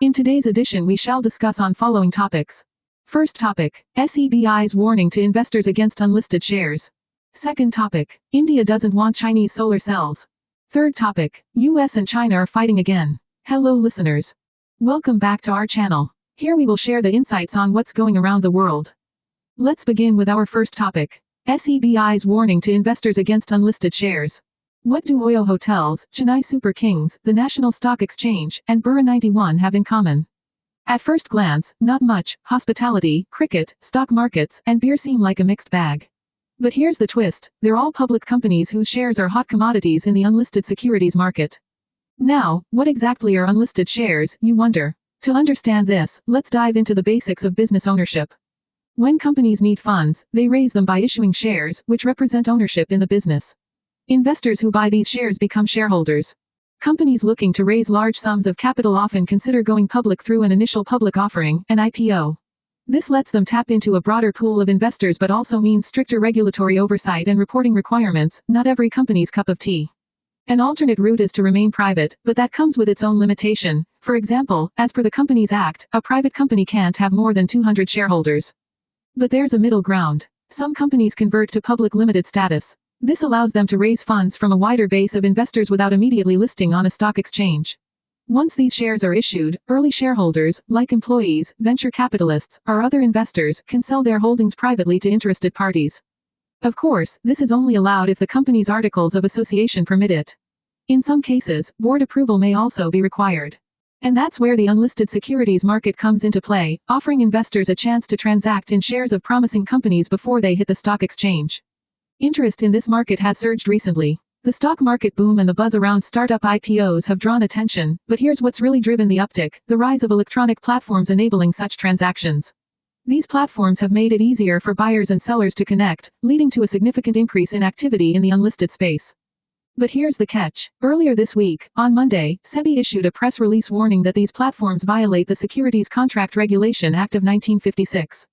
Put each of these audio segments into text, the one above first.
In today's edition we shall discuss on following topics. First topic, SEBI's warning to investors against unlisted shares. Second topic, India doesn't want Chinese solar cells. Third topic, US and China are fighting again. Hello listeners. Welcome back to our channel. Here we will share the insights on what's going around the world. Let's begin with our first topic. SEBI's warning to investors against unlisted shares. What do Oyo Hotels, Chennai Super Kings, the National Stock Exchange, and Burra 91 have in common? At first glance, not much. Hospitality, cricket, stock markets, and beer seem like a mixed bag. But here's the twist, they're all public companies whose shares are hot commodities in the unlisted securities market. Now, what exactly are unlisted shares, you wonder? To understand this, let's dive into the basics of business ownership. When companies need funds, they raise them by issuing shares, which represent ownership in the business. Investors who buy these shares become shareholders. Companies looking to raise large sums of capital often consider going public through an initial public offering, an IPO. This lets them tap into a broader pool of investors but also means stricter regulatory oversight and reporting requirements, not every company's cup of tea. An alternate route is to remain private, but that comes with its own limitation. For example, as per the Companies Act, a private company can't have more than 200 shareholders. But there's a middle ground. Some companies convert to public limited status. This allows them to raise funds from a wider base of investors without immediately listing on a stock exchange. Once these shares are issued, early shareholders, like employees, venture capitalists, or other investors, can sell their holdings privately to interested parties. Of course, this is only allowed if the company's articles of association permit it. In some cases, board approval may also be required. And that's where the unlisted securities market comes into play, offering investors a chance to transact in shares of promising companies before they hit the stock exchange. Interest in this market has surged recently. The stock market boom and the buzz around startup IPOs have drawn attention, but here's what's really driven the uptick, the rise of electronic platforms enabling such transactions. These platforms have made it easier for buyers and sellers to connect, leading to a significant increase in activity in the unlisted space. But here's the catch. Earlier this week, on Monday, SEBI issued a press release warning that these platforms violate the Securities Contract Regulation Act of 1956.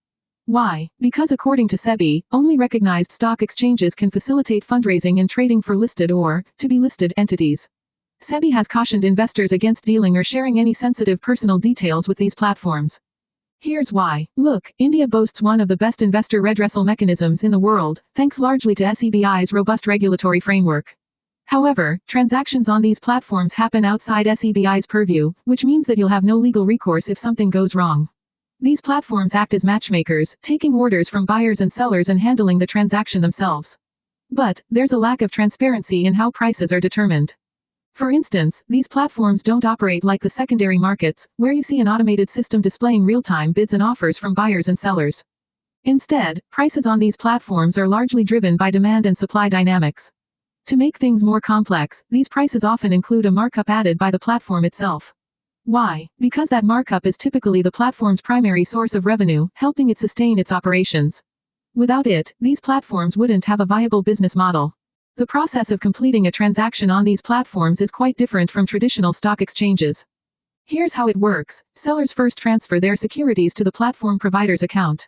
Why? Because according to SEBI, only recognized stock exchanges can facilitate fundraising and trading for listed or, to be listed, entities. SEBI has cautioned investors against dealing or sharing any sensitive personal details with these platforms. Here's why. Look, India boasts one of the best investor redressal mechanisms in the world, thanks largely to SEBI's robust regulatory framework. However, transactions on these platforms happen outside SEBI's purview, which means that you'll have no legal recourse if something goes wrong. These platforms act as matchmakers, taking orders from buyers and sellers and handling the transaction themselves. But, there's a lack of transparency in how prices are determined. For instance, these platforms don't operate like the secondary markets, where you see an automated system displaying real-time bids and offers from buyers and sellers. Instead, prices on these platforms are largely driven by demand and supply dynamics. To make things more complex, these prices often include a markup added by the platform itself. Why? Because that markup is typically the platform's primary source of revenue, helping it sustain its operations. Without it, these platforms wouldn't have a viable business model. The process of completing a transaction on these platforms is quite different from traditional stock exchanges. Here's how it works. Sellers first transfer their securities to the platform provider's account.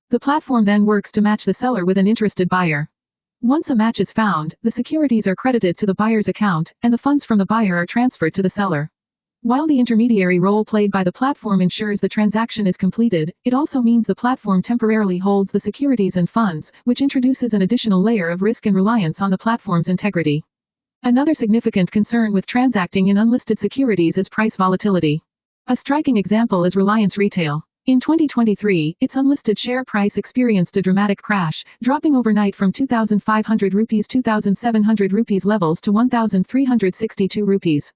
The platform then works to match the seller with an interested buyer. Once a match is found, the securities are credited to the buyer's account, and the funds from the buyer are transferred to the seller. While the intermediary role played by the platform ensures the transaction is completed, it also means the platform temporarily holds the securities and funds, which introduces an additional layer of risk and reliance on the platform's integrity. Another significant concern with transacting in unlisted securities is price volatility. A striking example is Reliance Retail. In 2023, its unlisted share price experienced a dramatic crash, dropping overnight from 2,500 rupees 2,700 rupees levels to 1,362 rupees.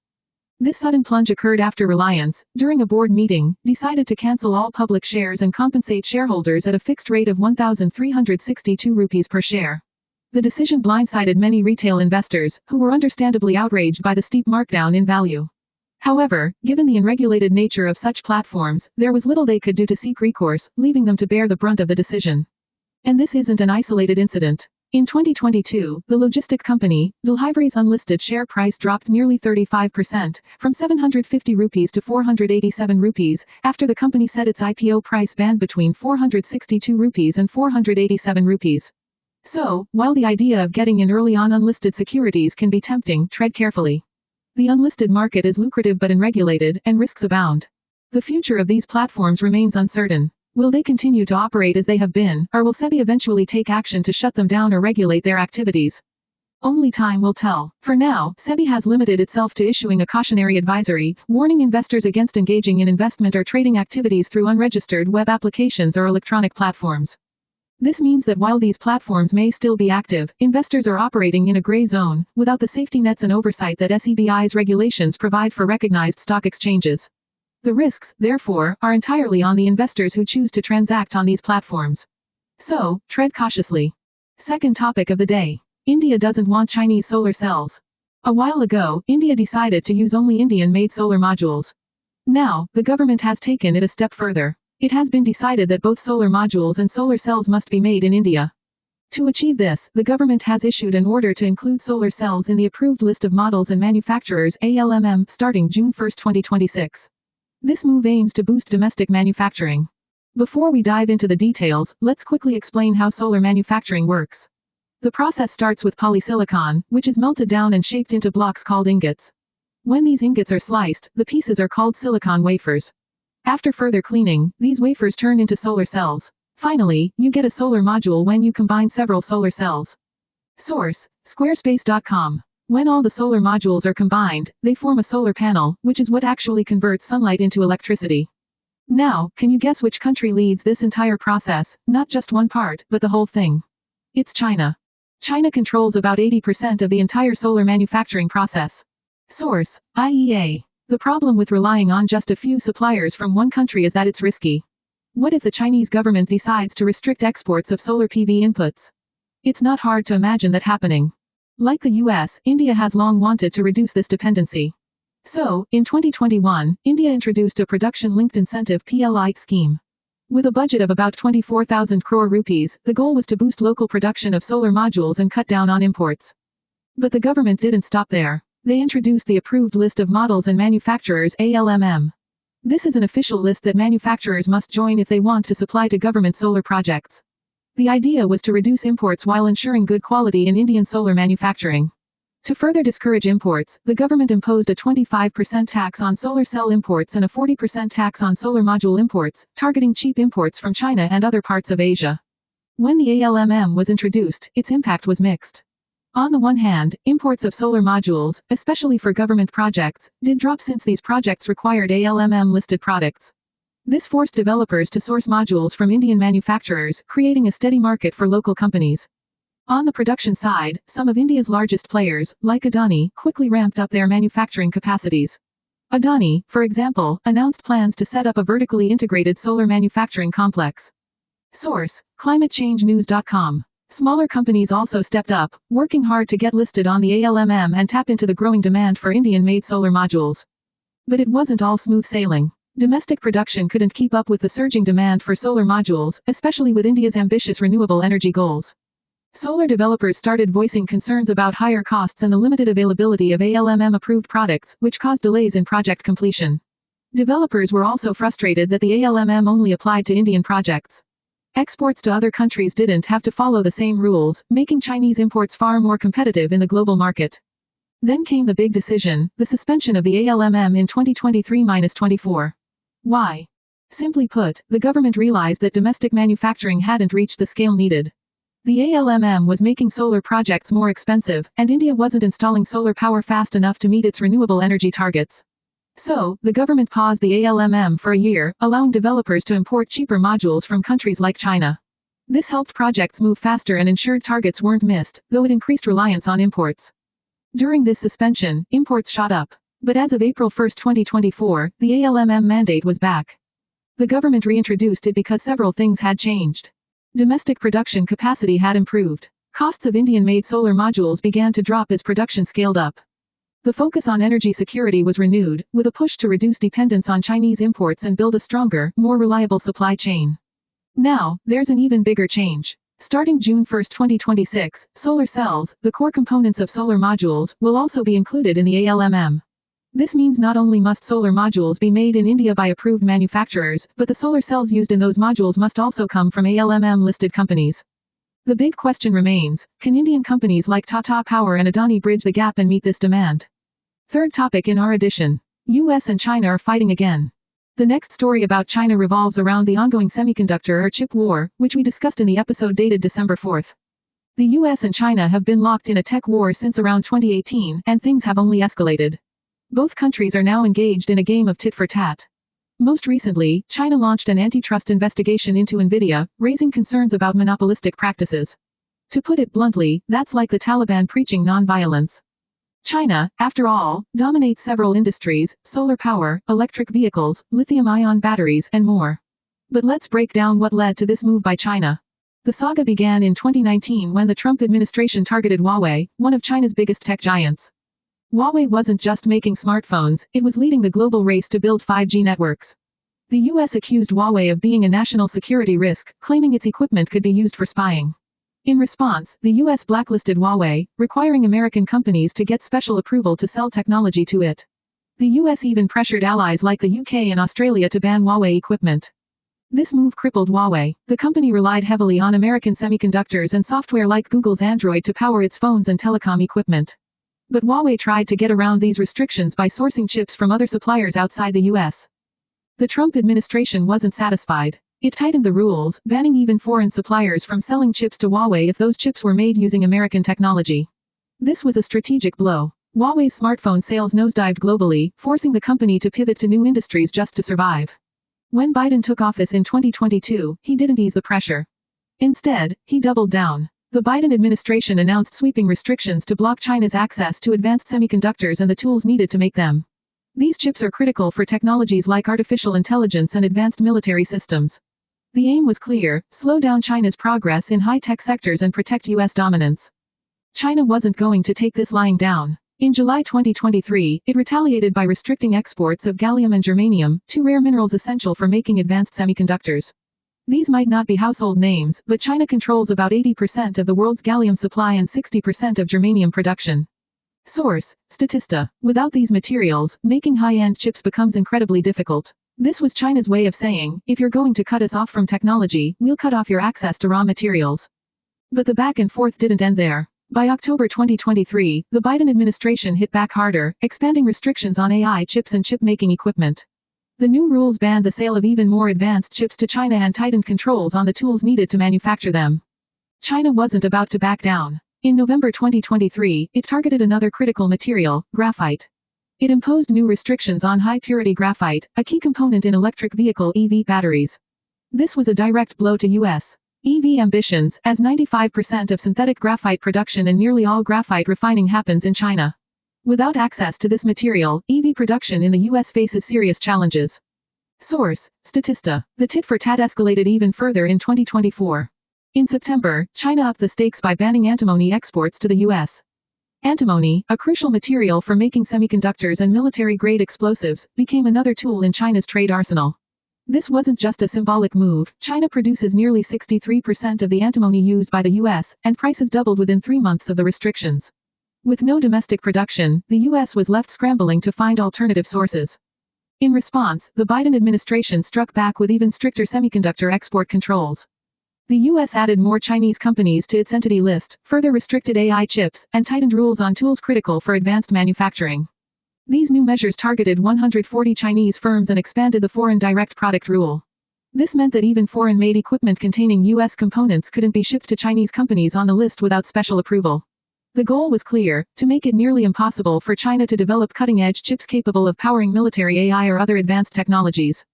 This sudden plunge occurred after Reliance, during a board meeting, decided to cancel all public shares and compensate shareholders at a fixed rate of 1,362 rupees per share. The decision blindsided many retail investors, who were understandably outraged by the steep markdown in value. However, given the unregulated nature of such platforms, there was little they could do to seek recourse, leaving them to bear the brunt of the decision. And this isn't an isolated incident. In 2022, the logistic company, Delhivery's unlisted share price dropped nearly 35%, from 750 rupees to 487 rupees, after the company set its IPO price band between 462 rupees and 487 rupees. So, while the idea of getting in early on unlisted securities can be tempting, tread carefully. The unlisted market is lucrative but unregulated, and risks abound. The future of these platforms remains uncertain. Will they continue to operate as they have been, or will SEBI eventually take action to shut them down or regulate their activities? Only time will tell. For now, SEBI has limited itself to issuing a cautionary advisory, warning investors against engaging in investment or trading activities through unregistered web applications or electronic platforms. This means that while these platforms may still be active, investors are operating in a gray zone, without the safety nets and oversight that SEBI's regulations provide for recognized stock exchanges. The risks, therefore, are entirely on the investors who choose to transact on these platforms. So, tread cautiously. Second topic of the day. India doesn't want Chinese solar cells. A while ago, India decided to use only Indian-made solar modules. Now, the government has taken it a step further. It has been decided that both solar modules and solar cells must be made in India. To achieve this, the government has issued an order to include solar cells in the approved list of models and manufacturers (ALMM) starting June 1, 2026. This move aims to boost domestic manufacturing. Before we dive into the details, let's quickly explain how solar manufacturing works. The process starts with polysilicon, which is melted down and shaped into blocks called ingots. When these ingots are sliced, the pieces are called silicon wafers. After further cleaning, these wafers turn into solar cells. Finally, you get a solar module when you combine several solar cells. Source: Squarespace.com. When all the solar modules are combined, they form a solar panel, which is what actually converts sunlight into electricity. Now, can you guess which country leads this entire process? Not just one part, but the whole thing. It's China. China controls about 80% of the entire solar manufacturing process. Source: IEA. The problem with relying on just a few suppliers from one country is that it's risky. What if the Chinese government decides to restrict exports of solar PV inputs? It's not hard to imagine that happening. Like the US, India has long wanted to reduce this dependency. So, in 2021, India introduced a production-linked incentive (PLI) scheme. With a budget of about 24,000 crore rupees, the goal was to boost local production of solar modules and cut down on imports. But the government didn't stop there. They introduced the approved list of models and manufacturers (ALMM). This is an official list that manufacturers must join if they want to supply to government solar projects. The idea was to reduce imports while ensuring good quality in Indian solar manufacturing. To further discourage imports, the government imposed a 25% tax on solar cell imports and a 40% tax on solar module imports, targeting cheap imports from China and other parts of Asia. When the ALMM was introduced, its impact was mixed. On the one hand, imports of solar modules, especially for government projects, did drop since these projects required ALMM-listed products. This forced developers to source modules from Indian manufacturers, creating a steady market for local companies. On the production side, some of India's largest players, like Adani, quickly ramped up their manufacturing capacities. Adani, for example, announced plans to set up a vertically integrated solar manufacturing complex. Source: ClimateChangeNews.com. Smaller companies also stepped up, working hard to get listed on the ALMM and tap into the growing demand for Indian-made solar modules. But it wasn't all smooth sailing. Domestic production couldn't keep up with the surging demand for solar modules, especially with India's ambitious renewable energy goals. Solar developers started voicing concerns about higher costs and the limited availability of ALMM-approved products, which caused delays in project completion. Developers were also frustrated that the ALMM only applied to Indian projects. Exports to other countries didn't have to follow the same rules, making Chinese imports far more competitive in the global market. Then came the big decision, the suspension of the ALMM in 2023-24. Why? Simply put, the government realized that domestic manufacturing hadn't reached the scale needed. The ALMM was making solar projects more expensive, and India wasn't installing solar power fast enough to meet its renewable energy targets. So, the government paused the ALMM for a year, allowing developers to import cheaper modules from countries like China. This helped projects move faster and ensured targets weren't missed, though it increased reliance on imports. During this suspension, imports shot up. But as of April 1, 2024, the ALMM mandate was back. The government reintroduced it because several things had changed. Domestic production capacity had improved. Costs of Indian-made solar modules began to drop as production scaled up. The focus on energy security was renewed, with a push to reduce dependence on Chinese imports and build a stronger, more reliable supply chain. Now, there's an even bigger change. Starting June 1, 2026, solar cells, the core components of solar modules, will also be included in the ALMM. This means not only must solar modules be made in India by approved manufacturers, but the solar cells used in those modules must also come from ALMM-listed companies. The big question remains, can Indian companies like Tata Power and Adani bridge the gap and meet this demand? Third topic in our edition. US and China are fighting again. The next story about China revolves around the ongoing semiconductor or chip war, which we discussed in the episode dated December 4th. The US and China have been locked in a tech war since around 2018, and things have only escalated. Both countries are now engaged in a game of tit for tat. Most recently, China launched an antitrust investigation into Nvidia, raising concerns about monopolistic practices. To put it bluntly, that's like the Taliban preaching non-violence. China, after all, dominates several industries: solar power, electric vehicles, lithium-ion batteries, and more. But let's break down what led to this move by China. The saga began in 2019 when the Trump administration targeted Huawei, one of China's biggest tech giants. Huawei wasn't just making smartphones, it was leading the global race to build 5G networks. The US accused Huawei of being a national security risk, claiming its equipment could be used for spying. In response, the US blacklisted Huawei, requiring American companies to get special approval to sell technology to it. The US even pressured allies like the UK and Australia to ban Huawei equipment. This move crippled Huawei. The company relied heavily on American semiconductors and software like Google's Android to power its phones and telecom equipment. But Huawei tried to get around these restrictions by sourcing chips from other suppliers outside the US. The Trump administration wasn't satisfied. It tightened the rules, banning even foreign suppliers from selling chips to Huawei if those chips were made using American technology. This was a strategic blow. Huawei's smartphone sales nosedived globally, forcing the company to pivot to new industries just to survive. When Biden took office in 2022, he didn't ease the pressure. Instead, he doubled down. The Biden administration announced sweeping restrictions to block China's access to advanced semiconductors and the tools needed to make them. These chips are critical for technologies like artificial intelligence and advanced military systems. The aim was clear: slow down China's progress in high-tech sectors and protect US dominance. China wasn't going to take this lying down. In July 2023, it retaliated by restricting exports of gallium and germanium, two rare minerals essential for making advanced semiconductors. These might not be household names, but China controls about 80% of the world's gallium supply and 60% of germanium production. Source: Statista. Without these materials, making high-end chips becomes incredibly difficult. This was China's way of saying, if you're going to cut us off from technology, we'll cut off your access to raw materials. But the back and forth didn't end there. By October 2023, the Biden administration hit back harder, expanding restrictions on AI chips and chip-making equipment. The new rules banned the sale of even more advanced chips to China and tightened controls on the tools needed to manufacture them. China wasn't about to back down. In November 2023, it targeted another critical material: graphite. It imposed new restrictions on high-purity graphite, a key component in electric vehicle EV batteries. This was a direct blow to US EV ambitions, as 95% of synthetic graphite production and nearly all graphite refining happens in China. Without access to this material, EV production in the US faces serious challenges. Source: Statista. The tit for tat escalated even further in 2024. In September, China upped the stakes by banning antimony exports to the US. Antimony, a crucial material for making semiconductors and military-grade explosives, became another tool in China's trade arsenal. This wasn't just a symbolic move. China produces nearly 63% of the antimony used by the US, and prices doubled within 3 months of the restrictions. With no domestic production, the US was left scrambling to find alternative sources. In response, the Biden administration struck back with even stricter semiconductor export controls. The US added more Chinese companies to its entity list, further restricted AI chips, and tightened rules on tools critical for advanced manufacturing. These new measures targeted 140 Chinese firms and expanded the foreign direct product rule. This meant that even foreign-made equipment containing US components couldn't be shipped to Chinese companies on the list without special approval. The goal was clear: to make it nearly impossible for China to develop cutting-edge chips capable of powering military AI or other advanced technologies.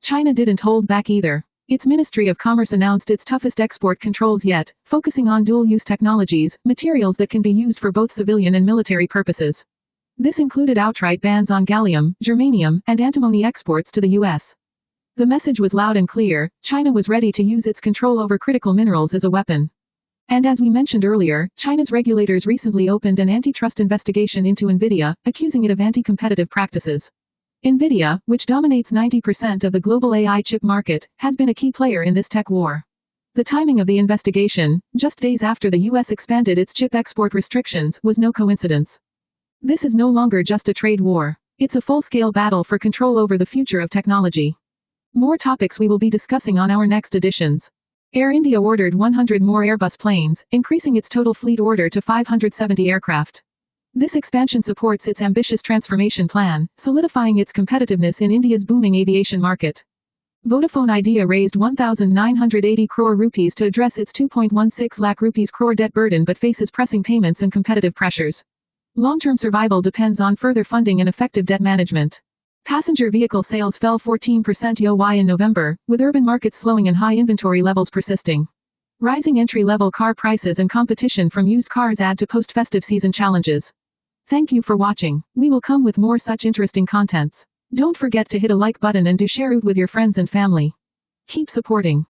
China didn't hold back either. Its Ministry of Commerce announced its toughest export controls yet, focusing on dual-use technologies, materials that can be used for both civilian and military purposes. This included outright bans on gallium, germanium, and antimony exports to the US. The message was loud and clear: China was ready to use its control over critical minerals as a weapon. And as we mentioned earlier, China's regulators recently opened an antitrust investigation into Nvidia, accusing it of anti-competitive practices. Nvidia, which dominates 90% of the global AI chip market, has been a key player in this tech war. The timing of the investigation, just days after the US expanded its chip export restrictions, was no coincidence. This is no longer just a trade war. It's a full-scale battle for control over the future of technology. More topics we will be discussing on our next editions. Air India ordered 100 more Airbus planes, increasing its total fleet order to 570 aircraft. This expansion supports its ambitious transformation plan, solidifying its competitiveness in India's booming aviation market. Vodafone Idea raised 1,980 crore rupees to address its 2.16 lakh rupees crore debt burden but faces pressing payments and competitive pressures. Long-term survival depends on further funding and effective debt management. Passenger vehicle sales fell 14% YoY in November, with urban markets slowing and high inventory levels persisting. Rising entry-level car prices and competition from used cars add to post-festive season challenges. Thank you for watching. We will come with more such interesting contents. Don't forget to hit a like button and do share it with your friends and family. Keep supporting.